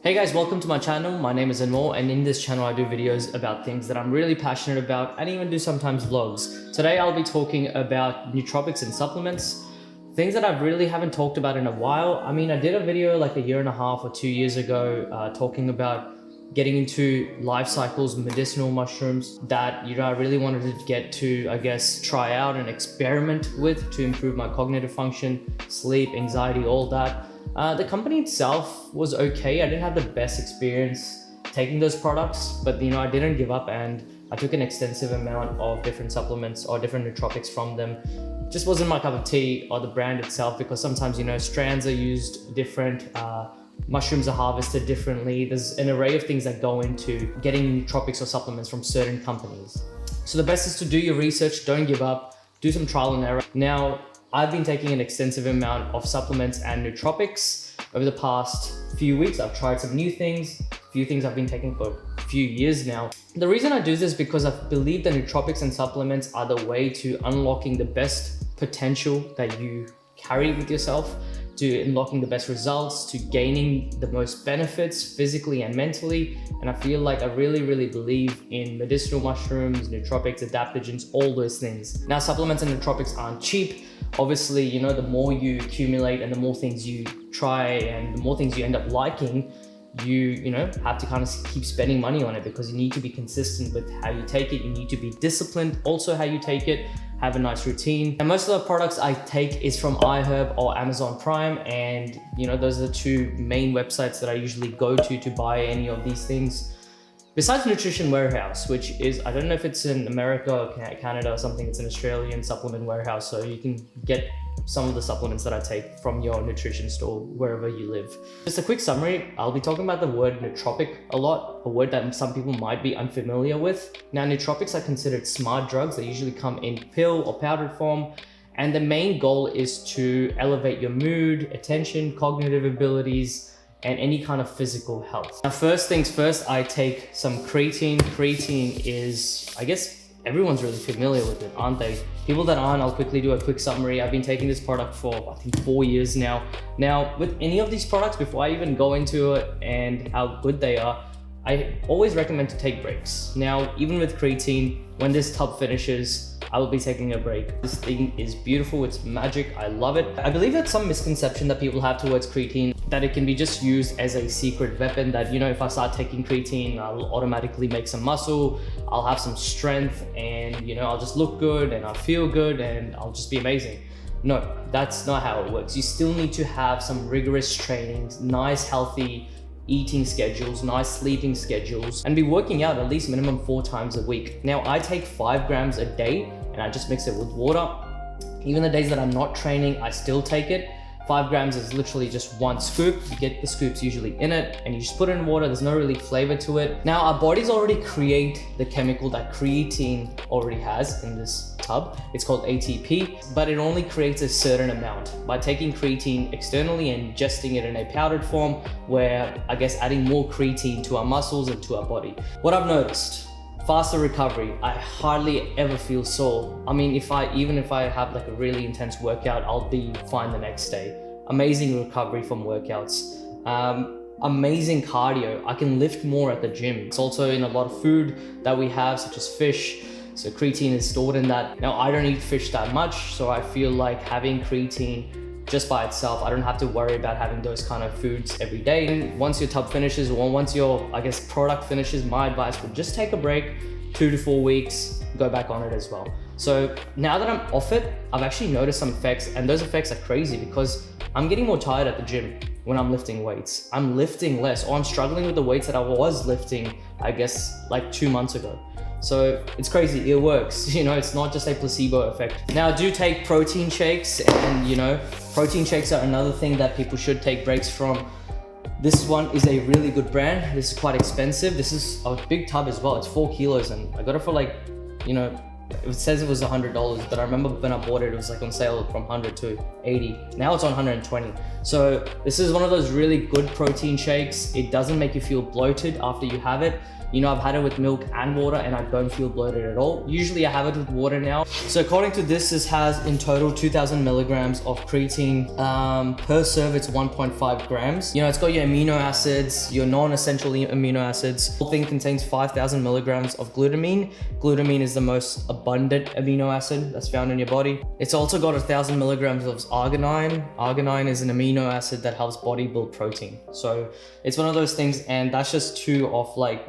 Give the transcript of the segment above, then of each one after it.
Hey guys, welcome to my channel. My name is Anmol, and in this channel I do videos about things that I'm really passionate about and even do sometimes vlogs. Today I'll be talking about nootropics and supplements, things that I really haven't talked about in a while. I mean, I did a video like a year and a half or 2 years ago talking about getting into life cycles, medicinal mushrooms that I really wanted to get to, try out and experiment with to improve my cognitive function, sleep, anxiety, all that. The company itself was okay. I didn't have the best experience taking those products, but I didn't give up and I took an extensive amount of different supplements or different nootropics from them. It just wasn't my cup of tea, or the brand itself, because sometimes strands are used different, mushrooms are harvested differently. There's an array of things that go into getting nootropics or supplements from certain companies. So the best is to do your research, don't give up, do some trial and error. Now, I've been taking an extensive amount of supplements and nootropics over the past few weeks. I've tried some new things, a few things I've been taking for a few years now. The reason I do this is because I believe that nootropics and supplements are the way to unlocking the best potential that you carry with yourself, to unlocking the best results, to gaining the most benefits physically and mentally. And I feel like I really believe in medicinal mushrooms, nootropics, adaptogens, all those things. Now, supplements and nootropics aren't cheap. Obviously, the more you accumulate and the more things you try and the more things you end up liking, you have to kind of keep spending money on it, because you need to be consistent with how you take it. You need to be disciplined also how you take it, have a nice routine. And most of the products I take is from iHerb or Amazon Prime, and those are the two main websites that I usually go to buy any of these things. Besides Nutrition Warehouse, which is, I don't know if it's in America or Canada or something, it's an Australian supplement warehouse, so you can get some of the supplements that I take from your nutrition store wherever you live. Just a quick summary, I'll be talking about the word nootropic a lot, a word that some people might be unfamiliar with. Now, nootropics are considered smart drugs. They usually come in pill or powdered form, and the main goal is to elevate your mood, attention, cognitive abilities, and any kind of physical health. Now, first things first, I take some creatine. Creatine is, everyone's really familiar with it, aren't they? People that aren't, I'll quickly do a quick summary. I've been taking this product for, I think, 4 years now. Now, with any of these products, before I even go into it and how good they are, I always recommend to take breaks. Now, even with creatine, when this tub finishes, I will be taking a break. This thing is beautiful, it's magic, I love it. I believe that's some misconception that people have towards creatine, that it can be just used as a secret weapon, that if I start taking creatine, I'll automatically make some muscle, I'll have some strength, and I'll just look good and I'll feel good and I'll just be amazing. No, that's not how it works. You still need to have some rigorous trainings, nice healthy eating schedules, nice sleeping schedules, and be working out at least minimum 4 times a week. Now, I take 5 grams a day and I just mix it with water. Even the days that I'm not training, I still take it. 5 grams is literally just 1 scoop. You get the scoops usually in it and you just put it in water. There's no really flavor to it. Now, our bodies already create the chemical that creatine already has in this tub. It's called ATP, but it only creates a certain amount. By taking creatine externally and ingesting it in a powdered form, we're, adding more creatine to our muscles and to our body. What I've noticed, faster recovery. I hardly ever feel sore. I mean, even if I have like a really intense workout, I'll be fine the next day. Amazing recovery from workouts. Amazing cardio. I can lift more at the gym. It's also in a lot of food that we have, such as fish. So creatine is stored in that. Now, I don't eat fish that much, so I feel like having creatine just by itself, I don't have to worry about having those kind of foods every day. And once your tub finishes, or once your, product finishes, my advice would just take a break, 2 to 4 weeks, go back on it as well. So now that I'm off it, I've actually noticed some effects, and those effects are crazy because I'm getting more tired at the gym when I'm lifting weights. I'm lifting less, or I'm struggling with the weights that I was lifting, like 2 months ago. So it's crazy, it works. It's not just a placebo effect. Now, I do take protein shakes, and protein shakes are another thing that people should take breaks from. This one is a really good brand. This is quite expensive. This is a big tub as well. It's 4 kilos, and I got it for it says it was $100, but I remember when I bought it, it was on sale from 100 to 80. Now it's on 120. So this is one of those really good protein shakes. It doesn't make you feel bloated after you have it. You know, I've had it with milk and water and I don't feel bloated at all. Usually I have it with water now. So according to this has in total 2000 milligrams of creatine. Per serve it's 1.5 grams. You know, it's got your amino acids, your non-essential amino acids. The whole thing contains 5000 milligrams of glutamine. Glutamine is the most abundant amino acid that's found in your body. It's also got 1000 milligrams of arginine. Arginine is an amino acid that helps body build protein. So it's one of those things, and that's just 2 of like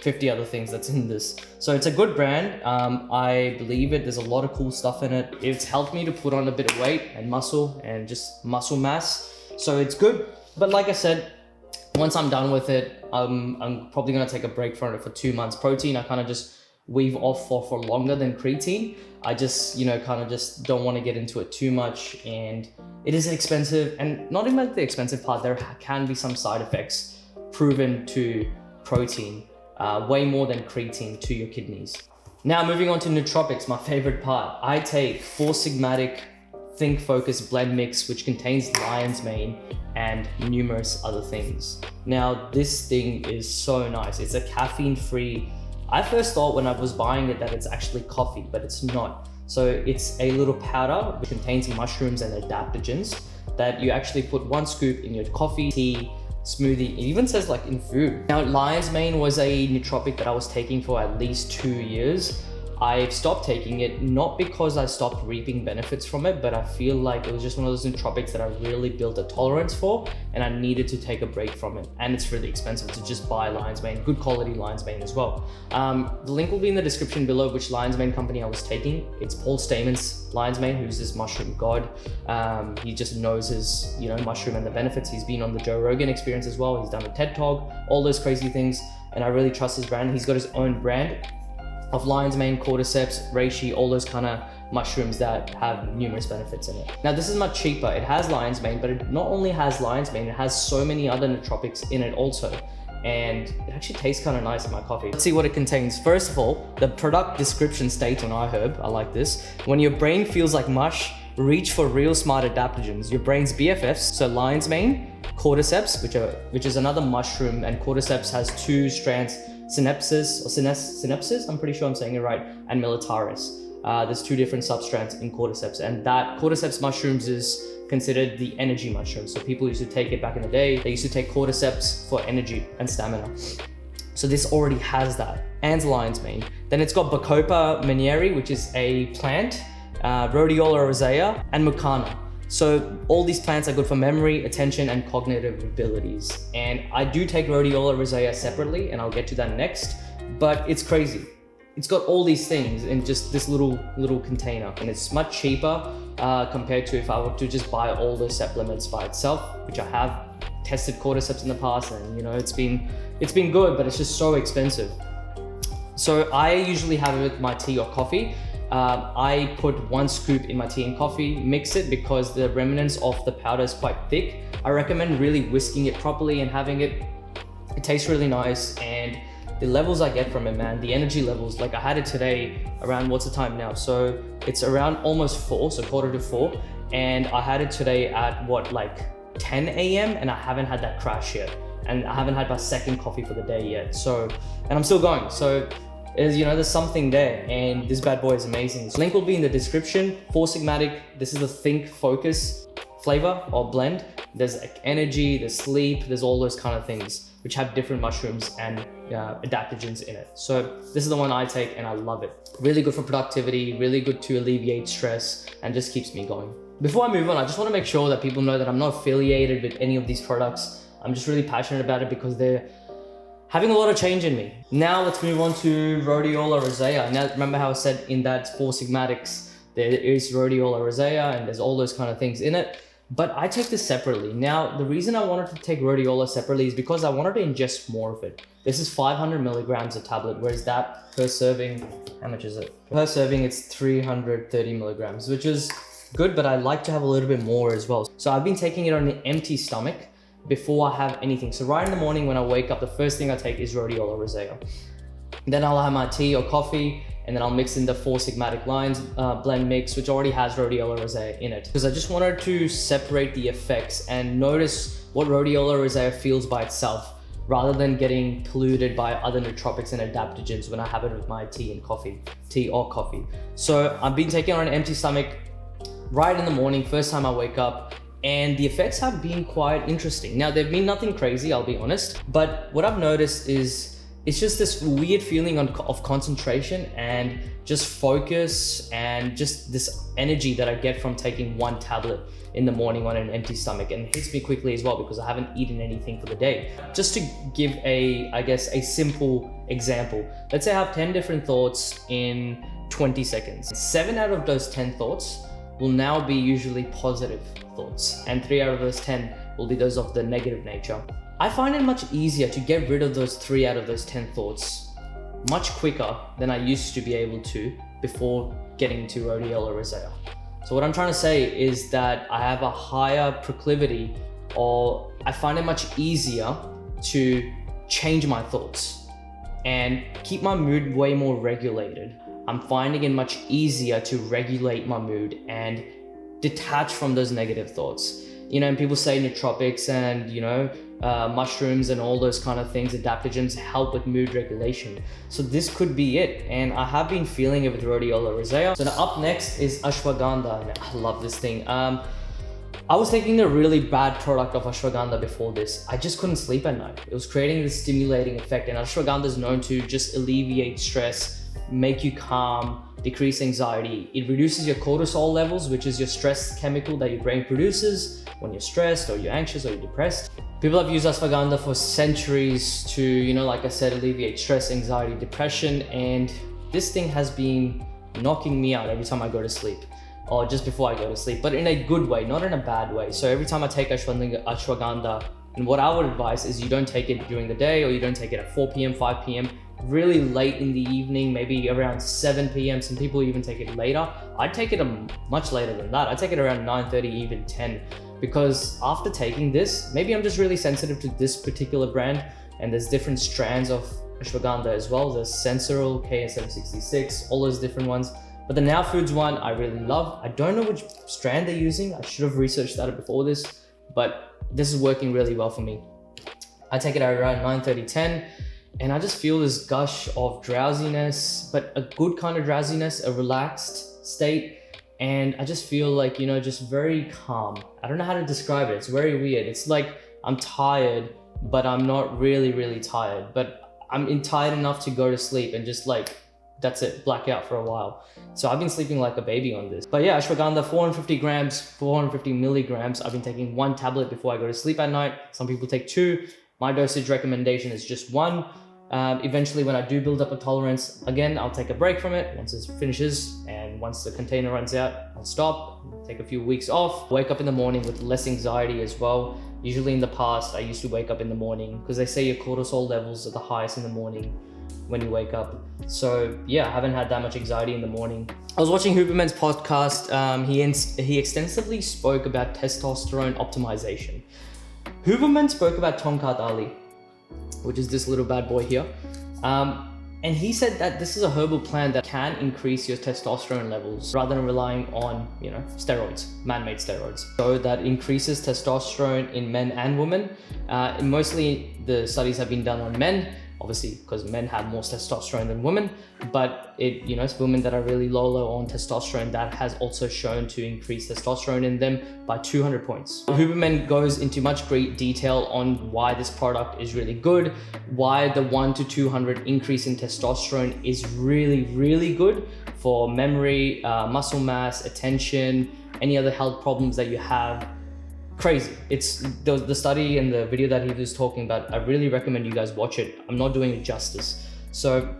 50 other things that's in this. So it's a good brand. I believe it. There's a lot of cool stuff in it. It's helped me to put on a bit of weight and muscle and just muscle mass. So it's good. But like I said, once I'm done with it, I'm probably gonna take a break from it for 2 months. Protein, I kind of just weave off for longer than creatine. I just, you know, kind of just don't want to get into it too much, and it is expensive, and not even like the expensive part, there can be some side effects proven to protein, way more than creatine to your kidneys. Now moving on to nootropics, my favorite part. I take 4 Sigmatic Think Focus blend mix, which contains lion's mane and numerous other things. Now this thing is so nice. It's a caffeine-free. I first thought when I was buying it that it's actually coffee, but it's not. So it's a little powder which contains mushrooms and adaptogens that you actually put 1 scoop in your coffee, tea, smoothie. It even says like in food. Now lion's mane was a nootropic that I was taking for at least 2 years. I stopped taking it, not because I stopped reaping benefits from it, but I feel like it was just one of those nootropics that I really built a tolerance for, and I needed to take a break from it. And it's really expensive to just buy lion's mane, good quality lion's mane as well. The link will be in the description below which lion's mane company I was taking. It's Paul Stamen's lion's mane, who's this mushroom god. He just knows his, you know, mushroom and the benefits. He's been on the Joe Rogan Experience as well. He's done a TED Talk, all those crazy things, and I really trust his brand. He's got his own brand of lion's mane, cordyceps, reishi, all those kind of mushrooms that have numerous benefits in it. Now this is much cheaper. It has lion's mane, but it not only has lion's mane, it has so many other nootropics in it also. And it actually tastes kind of nice in my coffee. Let's see what it contains. First of all, the product description states on iHerb, I like this: when your brain feels like mush, reach for real smart adaptogens. Your brain's BFFs, so lion's mane, cordyceps, which is another mushroom, and cordyceps has 2 strands, synapses, I'm pretty sure I'm saying it right, and militaris. There's 2 different substrands in cordyceps, and that cordyceps mushrooms is considered the energy mushroom. So people used to take it back in the day. They used to take cordyceps for energy and stamina. So this already has that, and lion's mane. Then it's got Bacopa manieri, which is a plant, Rhodiola Rosea, and Mucana. So all these plants are good for memory, attention, and cognitive abilities. And I do take Rhodiola Rosea separately, and I'll get to that next, but it's crazy. It's got all these things in just this little container, and it's much cheaper compared to if I were to just buy all those supplements by itself, which I have tested cordyceps in the past, and you know, it's been good, but it's just so expensive. So I usually have it with my tea or coffee. I put 1 scoop in my tea and coffee, mix it because the remnants of the powder is quite thick. I recommend really whisking it properly and having it. It tastes really nice, and the levels I get from it, man, the energy levels, like I had it today around, what's the time now? So it's around almost 4, so 3:45, and I had it today at what, like 10 a.m. and I haven't had that crash yet. And I haven't had my 2nd coffee for the day yet. So, and I'm still going. So, you know, there's something there, and this bad boy is amazing. This link will be in the description. 4 Sigmatic, this is the Think Focus flavor or blend. There's like energy, there's sleep, there's all those kind of things which have different mushrooms and adaptogens in it. So this is the one I take, and I love it. Really good for productivity, really good to alleviate stress, and just keeps me going. Before I move on, I just want to make sure that people know that I'm not affiliated with any of these products. I'm just really passionate about it because they're having a lot of change in me. Now let's move on to Rhodiola Rosea. Now remember how I said in that 4 Sigmatics, there is Rhodiola Rosea and there's all those kind of things in it. But I take this separately. Now, the reason I wanted to take Rhodiola separately is because I wanted to ingest more of it. This is 500 milligrams a tablet, whereas that per serving, how much is it? Per serving, it's 330 milligrams, which is good, but I like to have a little bit more as well. So I've been taking it on an empty stomach before I have anything. So right in the morning when I wake up, the first thing I take is Rhodiola Rosea. Then I'll have my tea or coffee, and then I'll mix in the 4 Sigmatic lines blend mix, which already has Rhodiola Rosea in it. Because I just wanted to separate the effects and notice what Rhodiola Rosea feels by itself rather than getting polluted by other nootropics and adaptogens when I have it with my tea or coffee. So I've been taking it on an empty stomach right in the morning, first time I wake up, and the effects have been quite interesting. Now, they've been nothing crazy, I'll be honest, but what I've noticed is it's just this weird feeling of concentration and just focus and just this energy that I get from taking one tablet in the morning on an empty stomach, and it hits me quickly as well because I haven't eaten anything for the day. Just to give a simple example, let's say I have 10 different thoughts in 20 seconds. 7 out of those 10 thoughts will now be usually positive thoughts, and 3 out of those 10 will be those of the negative nature. I find it much easier to get rid of those 3 out of those 10 thoughts much quicker than I used to be able to before getting to Rhodiola Rosea. So what I'm trying to say is that I have a higher proclivity, or I find it much easier to change my thoughts and keep my mood way more regulated. I'm finding it much easier to regulate my mood and detach from those negative thoughts. You know, and people say nootropics and, mushrooms and all those kind of things, adaptogens, help with mood regulation. So this could be it. And I have been feeling it with Rhodiola Rosea. So now up next is Ashwagandha. I love this thing. I was taking a really bad product of Ashwagandha before this. I just couldn't sleep at night. It was creating this stimulating effect, and Ashwagandha is known to just alleviate stress, make you calm, decrease anxiety. It reduces your cortisol levels, which is your stress chemical that your brain produces when you're stressed or you're anxious or you're depressed. People have used Ashwagandha for centuries to, like I said, alleviate stress, anxiety, depression, and this thing has been knocking me out every time I go to sleep, or just before I go to sleep, but in a good way, not in a bad way. So every time I take Ashwagandha, and what I would advise is you don't take it during the day, or you don't take it at 4 p.m., 5 p.m., really late in the evening, maybe around 7 p.m. Some people even take it later. I'd take it much later than that. I'd take it around 9:30, even 10, because after taking this, maybe I'm just really sensitive to this particular brand, and there's different strands of Ashwagandha as well. There's Sensoril, KS766, all those different ones. But the Now Foods one, I really love. I don't know which strand they're using. I should have researched that before this, but this is working really well for me. I take it at around 9:30, 10, and I just feel this gush of drowsiness, but a good kind of drowsiness, a relaxed state. And I just feel like, just very calm. I don't know how to describe it. It's very weird. It's like I'm tired, but I'm not really, really tired. But I'm tired enough to go to sleep and just that's it, black out for a while. So I've been sleeping like a baby on this. But yeah, Ashwagandha, 450 grams, 450 milligrams. I've been taking 1 tablet before I go to sleep at night. Some people take 2. My dosage recommendation is just 1. Eventually, when I do build up a tolerance, again, I'll take a break from it once it finishes, and once the container runs out, I'll stop, take a few weeks off, wake up in the morning with less anxiety as well. Usually in the past, I used to wake up in the morning because they say your cortisol levels are the highest in the morning when you wake up. So yeah, I haven't had that much anxiety in the morning. I was watching Huberman's podcast. He extensively spoke about testosterone optimization. Huberman spoke about Tongkat Ali, which is this little bad boy here. And he said that this is a herbal plant that can increase your testosterone levels rather than relying on, steroids, man-made steroids. So that increases testosterone in men and women. Mostly the studies have been done on men, obviously because men have more testosterone than women, but it's women that are really low on testosterone that has also shown to increase testosterone in them by 200 points. Huberman goes into much great detail on why this product is really good, why the 1 to 200 increase in testosterone is really, really good for memory, muscle mass, attention, any other health problems that you have. Crazy. It's the study and the video that he was talking about. I really recommend you guys watch it. I'm not doing it justice. So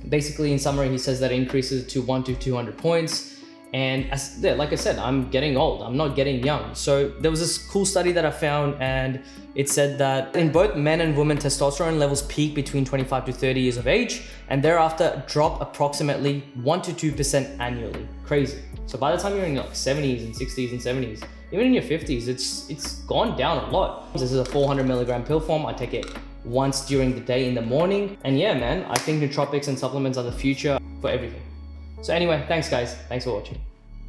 basically, in summary, he says that it increases to 1 to 200 points. And like I said, I'm getting old. I'm not getting young. So there was this cool study that I found, and it said that in both men and women, testosterone levels peak between 25 to 30 years of age, and thereafter drop approximately 1 to 2% annually. Crazy. So by the time you're in 70s and 60s and 70s, even in your 50s, it's gone down a lot. This is a 400 milligram pill form. I take it once during the day in the morning. And yeah, man, I think nootropics and supplements are the future for everything. So anyway, thanks guys. Thanks for watching.